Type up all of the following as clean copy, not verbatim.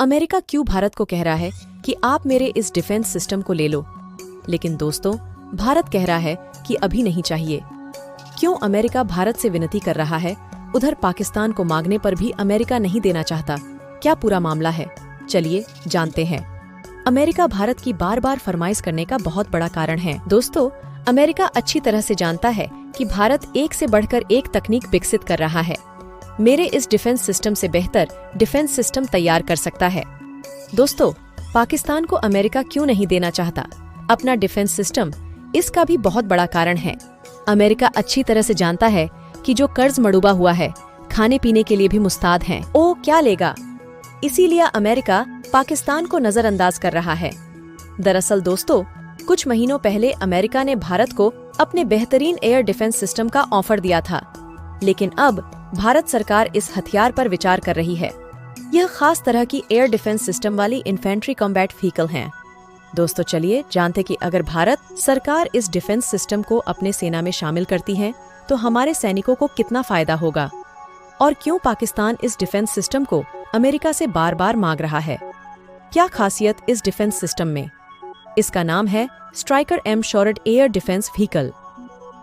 America क्यों भारत को कह रहा है कि आप मेरे इस डिफेंस सिस्टम को ले लो, लेकिन दोस्तों भारत कह रहा है कि अभी नहीं चाहिए। क्यों अमेरिका भारत से विनती कर रहा है, उधर पाकिस्तान को मांगने पर भी अमेरिका नहीं देना चाहता? क्या पूरा मामला है? चलिए जानते हैं। अमेरिका भारत की बार बार फरमाइश करने का बहुत बड़ा कारण है। दोस्तों, अमेरिका अच्छी तरह से जानता है कि भारत एक से बढ़कर एक तकनीक विकसित कर रहा है। मेरे इस डिफेंस सिस्टम से बेहतर डिफेंस सिस्टम तैयार कर सकता है। दोस्तों, पाकिस्तान को अमेरिका क्यों नहीं देना चाहता अपना डिफेंस सिस्टम? इसका भी बहुत बड़ा कारण है। अमेरिका अच्छी तरह से जानता है कि जो कर्ज मड़ूबा हुआ है, खाने पीने के लिए भी मुस्ताद हैं। ओ क्या लेगा? इसीलिए अमेरिका पाकिस्तान को नजरअंदाज कर रहा है। दरअसल दोस्तों, कुछ महीनों पहले अमेरिका ने भारत को अपने बेहतरीन एयर डिफेंस सिस्टम का ऑफर दिया था, लेकिन अब भारत सरकार इस हथियार पर विचार कर रही है। यह खास तरह की एयर डिफेंस सिस्टम वाली इन्फेंट्री कॉम्बैट व्हीकल हैं। दोस्तों चलिए जानते कि अगर भारत सरकार इस डिफेंस सिस्टम को अपने सेना में शामिल करती है तो हमारे सैनिकों को कितना फायदा होगा, और क्यों पाकिस्तान इस डिफेंस सिस्टम को अमेरिका से बार बार मांग रहा है। क्या खासियत इस डिफेंस सिस्टम में? इसका नाम है striker M SHORAD air defence vehicle.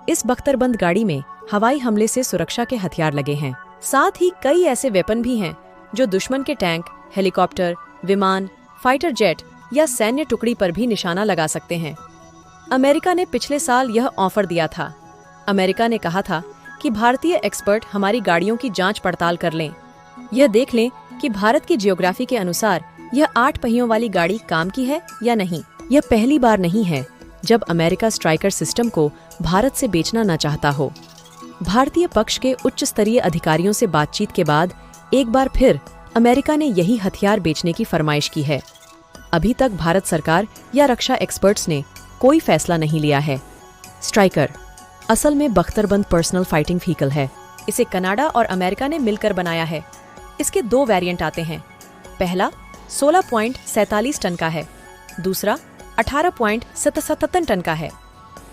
इस बख्तरबंद गाड़ी में हवाई हमले से सुरक्षा के हथियार लगे हैं। साथ ही कई ऐसे वेपन भी हैं जो दुश्मन के टैंक, हेलीकॉप्टर, विमान, फाइटर जेट या सैन्य टुकड़ी पर भी निशाना लगा सकते हैं। अमेरिका ने पिछले साल यह ऑफर दिया था। अमेरिका ने कहा था कि भारतीय एक्सपर्ट हमारी गाड़ियों की जांच पड़ताल कर लें, यह देख लें कि भारत की जियोग्राफी के अनुसार यह 8 पहियों वाली गाड़ी काम की है या नहीं। यह पहली बार नहीं है जब अमेरिका स्ट्राइकर सिस्टम को भारत से बेचना न चाहता हो। भारतीय पक्ष के उच्च स्तरीय अधिकारियों से बातचीत के बाद एक बार फिर अमेरिका ने यही हथियार बेचने की फरमाइश की है। अभी तक भारत सरकार या रक्षा एक्सपर्ट्स ने कोई फैसला नहीं लिया है। स्ट्राइकर असल में बख्तरबंद पर्सनल फाइटिंग व्हीकल है। इसे कनाडा और अमेरिका ने मिलकर बनाया है। इसके 2 वेरिएंट आते हैं। पहला 16.47 टन का है, दूसरा 18.77 टन का है।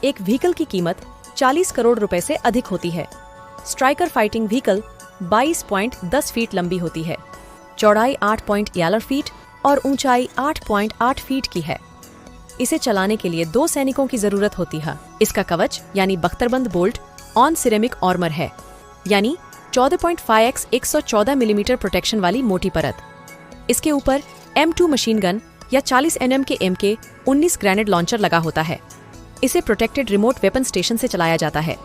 एक व्हीकल की कीमत 40 करोड़ रुपए से अधिक होती है। स्ट्राइकर फाइटिंग व्हीकल 22.10 फीट लंबी होती है, चौड़ाई 8.11 फीट और ऊंचाई 8.8 फीट की है। इसे चलाने के लिए 2 सैनिकों की जरूरत होती है। इसका कवच यानी बख्तरबंद बोल्ट ऑन सिरेमिक आर्मर है, यानी 14.5x 114 मिलीमीटर प्रोटेक्शन वाली मोटी परत। इसके ऊपर M2 मशीन गन या 40 nm के MK-19 ग्रेनेड लॉन्चर लगा होता है। इसे प्रोटेक्टेड रिमोट वेपन स्टेशन से चलाया जाता है,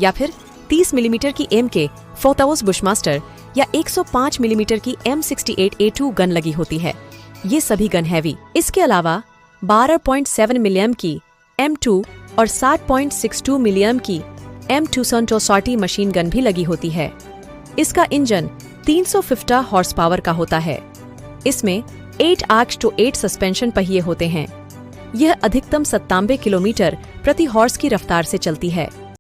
या फिर 30 मिलीमीटर की MK-4000 बुशमास्टर या 105 मिलीमीटर की M68A2 गन लगी होती है। ये सभी गन हैवी। इसके अलावा 12.7 मिलियम की M2 और 7.62 मिलियम की M260 मशीन गन भी लगी होती है। इसका इंजन 350 हॉर्स पावर का होता है। इसमें 8 आर्च टू 8 सस्पेंशन पहिए होते हैं। यह अधिकतम 97 किलोमीटर प्रति हॉर्स की रफ्तार से चलती है।